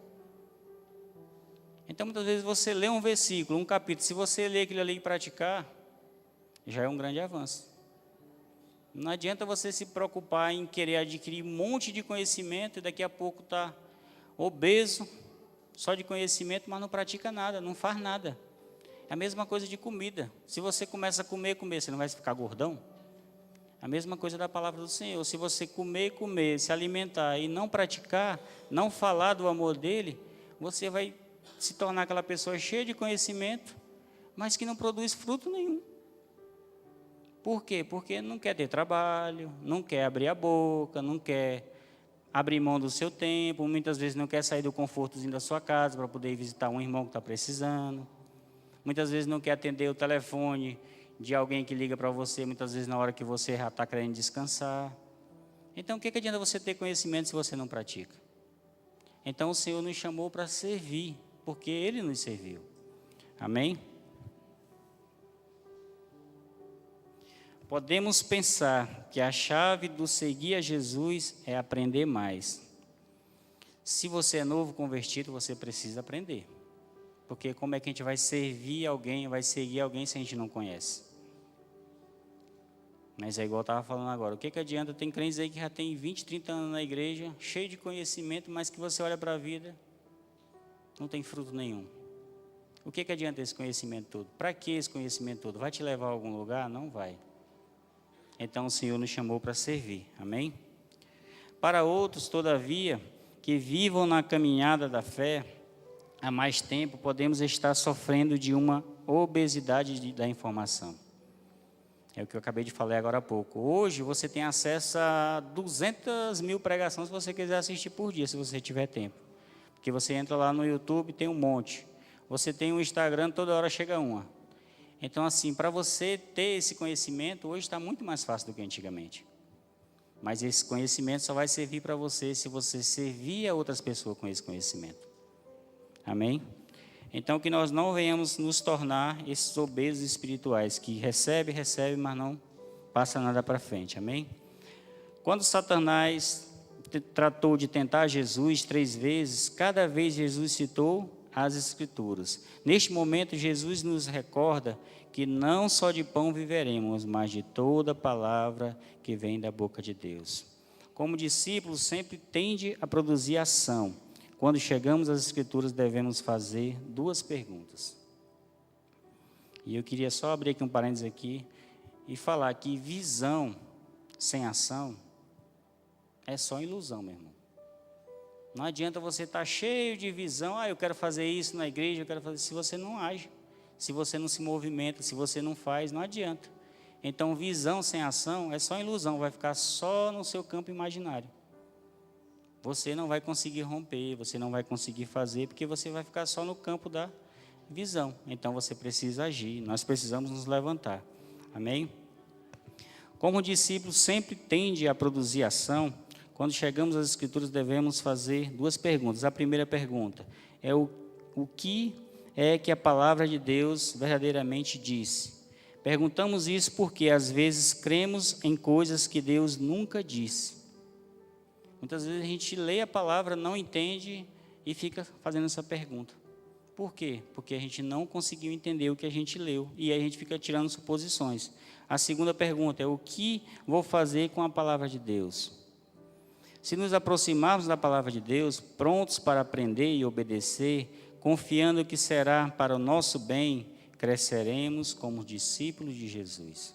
Então, muitas vezes você lê um versículo, um capítulo, se você ler aquilo ali e praticar, já é um grande avanço. Não adianta você se preocupar em querer adquirir um monte de conhecimento e daqui a pouco está obeso, só de conhecimento, mas não pratica nada, não faz nada. É a mesma coisa de comida. Se você começa a comer, você não vai ficar gordão? A mesma coisa da palavra do Senhor. Se você comer, se alimentar e não praticar, não falar do amor dele, você vai se tornar aquela pessoa cheia de conhecimento, mas que não produz fruto nenhum. Por quê? Porque não quer ter trabalho, não quer abrir a boca, não quer abrir mão do seu tempo, muitas vezes não quer sair do confortozinho da sua casa para poder ir visitar um irmão que está precisando. Muitas vezes não quer atender o telefone de alguém que liga para você, muitas vezes na hora que você já está querendo descansar. Então, o que adianta você ter conhecimento se você não pratica? Então, o Senhor nos chamou para servir, porque Ele nos serviu. Amém? Podemos pensar que a chave do seguir a Jesus é aprender mais. Se você é novo convertido, você precisa aprender. Porque como é que a gente vai servir alguém, vai seguir alguém se a gente não conhece? Mas é igual eu estava falando agora. O que adianta? Tem crentes aí que já tem 20, 30 anos na igreja, cheio de conhecimento, mas que você olha para a vida, não tem fruto nenhum. O que adianta esse conhecimento todo? Para que esse conhecimento todo? Vai te levar a algum lugar? Não vai. Então o Senhor nos chamou para servir. Amém? Para outros, todavia, que vivam na caminhada da fé há mais tempo, podemos estar sofrendo de uma obesidade da informação. É o que eu acabei de falar agora há pouco. Hoje você tem acesso a 200 mil pregações se você quiser assistir por dia, se você tiver tempo. Porque você entra lá no YouTube, tem um monte. Você tem um Instagram, toda hora chega uma. Então, assim, para você ter esse conhecimento, hoje está muito mais fácil do que antigamente. Mas esse conhecimento só vai servir para você se você servir a outras pessoas com esse conhecimento. Amém? Então, que nós não venhamos nos tornar esses obesos espirituais, que recebe, mas não passa nada para frente. Amém? Quando Satanás tratou de tentar Jesus 3 vezes, cada vez Jesus citou as Escrituras. Neste momento, Jesus nos recorda que não só de pão viveremos, mas de toda palavra que vem da boca de Deus. Como discípulos, sempre tende a produzir ação. Quando chegamos às Escrituras, devemos fazer 2 perguntas. E eu queria só abrir aqui um parênteses aqui e falar que visão sem ação é só ilusão, meu irmão. Não adianta você estar cheio de visão, eu quero fazer isso na igreja, eu quero fazer, se você não age, se você não se movimenta, se você não faz, não adianta. Então, visão sem ação é só ilusão, vai ficar só no seu campo imaginário. Você não vai conseguir romper, você não vai conseguir fazer, porque você vai ficar só no campo da visão. Então, você precisa agir, nós precisamos nos levantar. Amém? Como o discípulo sempre tende a produzir ação, quando chegamos às Escrituras, devemos fazer 2 perguntas. A primeira pergunta é o que é que a palavra de Deus verdadeiramente diz? Perguntamos isso porque, às vezes, cremos em coisas que Deus nunca disse. Muitas vezes a gente lê a palavra, não entende e fica fazendo essa pergunta. Por quê? Porque a gente não conseguiu entender o que a gente leu e aí a gente fica tirando suposições. A segunda pergunta é o que vou fazer com a palavra de Deus? Se nos aproximarmos da palavra de Deus, prontos para aprender e obedecer, confiando que será para o nosso bem, cresceremos como discípulos de Jesus.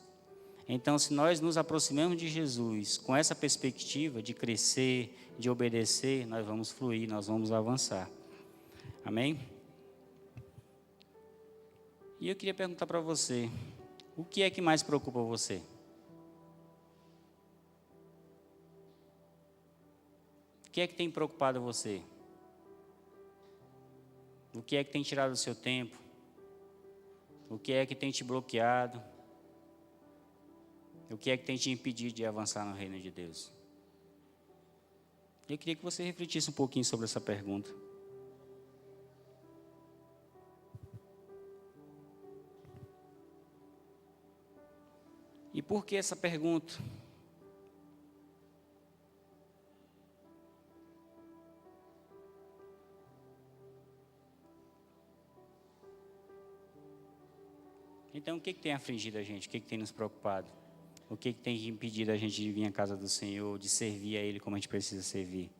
Então, se nós nos aproximamos de Jesus com essa perspectiva de crescer, de obedecer, nós vamos fluir, nós vamos avançar. Amém? E eu queria perguntar para você, o que é que mais preocupa você? O que é que tem preocupado você? O que é que tem tirado o seu tempo? O que é que tem te bloqueado? O que é que tem te impedido de avançar no reino de Deus? Eu queria que você refletisse um pouquinho sobre essa pergunta. E por que essa pergunta? Então, o que tem afligido a gente? O que tem nos preocupado? O que tem impedido a gente de vir à casa do Senhor, de servir a Ele como a gente precisa servir?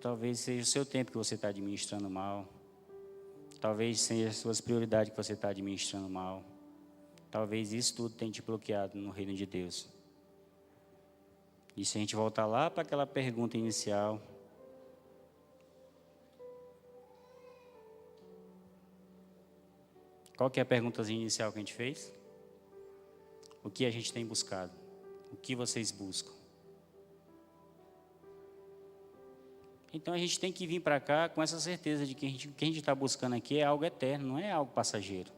Talvez seja o seu tempo que você está administrando mal. Talvez seja as suas prioridades que você está administrando mal. Talvez isso tudo tenha te bloqueado no reino de Deus. E se a gente voltar lá para aquela pergunta inicial, qual que é a perguntazinha inicial que a gente fez? O que a gente tem buscado? O que vocês buscam? Então a gente tem que vir para cá com essa certeza de que o que a gente está buscando aqui é algo eterno, não é algo passageiro.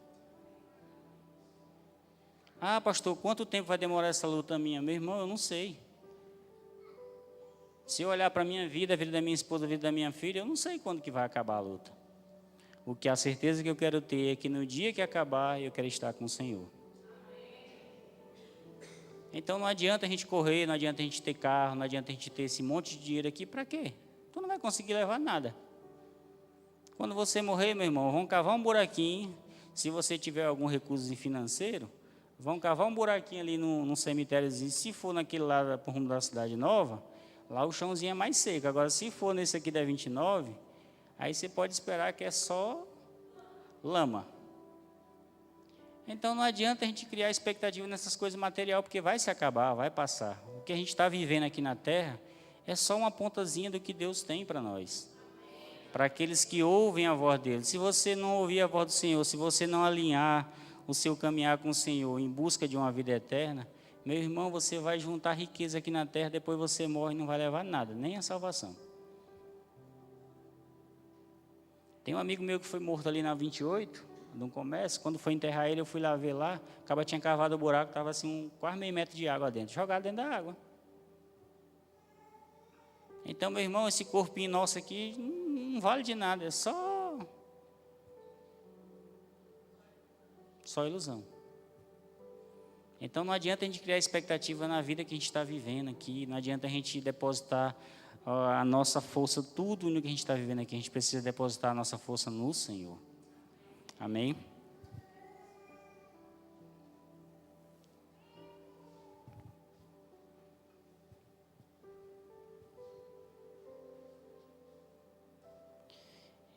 Ah, pastor, quanto tempo vai demorar essa luta minha? Meu irmão, eu não sei. Se eu olhar para a minha vida, a vida da minha esposa, a vida da minha filha, eu não sei quando que vai acabar a luta. O que a certeza que eu quero ter é que no dia que acabar, eu quero estar com o Senhor. Então não adianta a gente correr, não adianta a gente ter carro, não adianta a gente ter esse monte de dinheiro aqui, para quê? Tu não vai conseguir levar nada. Quando você morrer, meu irmão, vão cavar um buraquinho. Se você tiver algum recurso financeiro, vão cavar um buraquinho ali num cemitériozinho. Se for naquele lado para o rumo da Cidade Nova, lá o chãozinho é mais seco. Agora, se for nesse aqui da 29, aí você pode esperar que é só lama. Então não adianta a gente criar expectativa nessas coisas materiais, porque vai se acabar, vai passar. O que a gente está vivendo aqui na terra é só uma pontazinha do que Deus tem para nós. Para aqueles que ouvem a voz dele. Se você não ouvir a voz do Senhor, se você não alinhar o seu caminhar com o Senhor em busca de uma vida eterna, meu irmão, você vai juntar riqueza aqui na terra, depois você morre e não vai levar nada, nem a salvação. Tem um amigo meu que foi morto ali na 28, no comércio. Quando foi enterrar ele, eu fui lá ver lá, o cara tinha cavado o buraco, estava assim, quase meio metro de água dentro, jogado dentro da água. Então, meu irmão, esse corpinho nosso aqui não vale de nada, é só ilusão. Então não adianta a gente criar expectativa na vida que a gente está vivendo aqui, não adianta a gente depositar a nossa força, tudo no que a gente está vivendo aqui, a gente precisa depositar a nossa força no Senhor. Amém?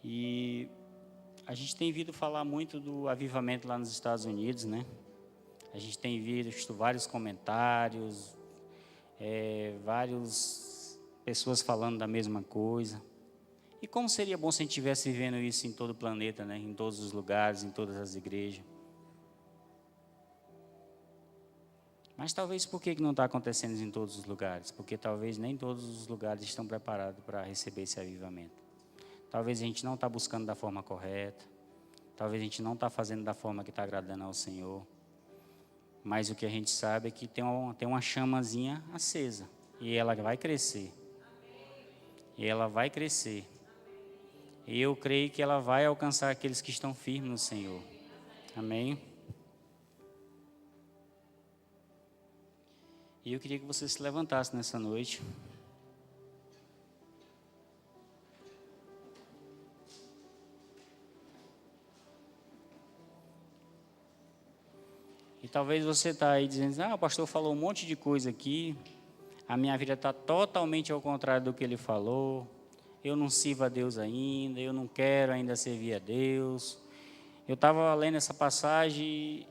E a gente tem ouvido falar muito do avivamento lá nos Estados Unidos, né? A gente tem visto vários comentários, várias pessoas falando da mesma coisa. E como seria bom se a gente estivesse vivendo isso em todo o planeta, né? Em todos os lugares, em todas as igrejas. Mas talvez por que não está acontecendo em todos os lugares? Porque talvez nem todos os lugares estão preparados para receber esse avivamento. Talvez a gente não está buscando da forma correta. Talvez a gente não está fazendo da forma que está agradando ao Senhor. Mas o que a gente sabe é que tem uma chamazinha acesa. E ela vai crescer. E ela vai crescer. E eu creio que ela vai alcançar aqueles que estão firmes no Senhor. Amém? E eu queria que você se levantasse nessa noite. E talvez você está aí dizendo, o pastor falou um monte de coisa aqui, a minha vida está totalmente ao contrário do que ele falou, eu não sirvo a Deus ainda, eu não quero ainda servir a Deus. Eu estava lendo essa passagem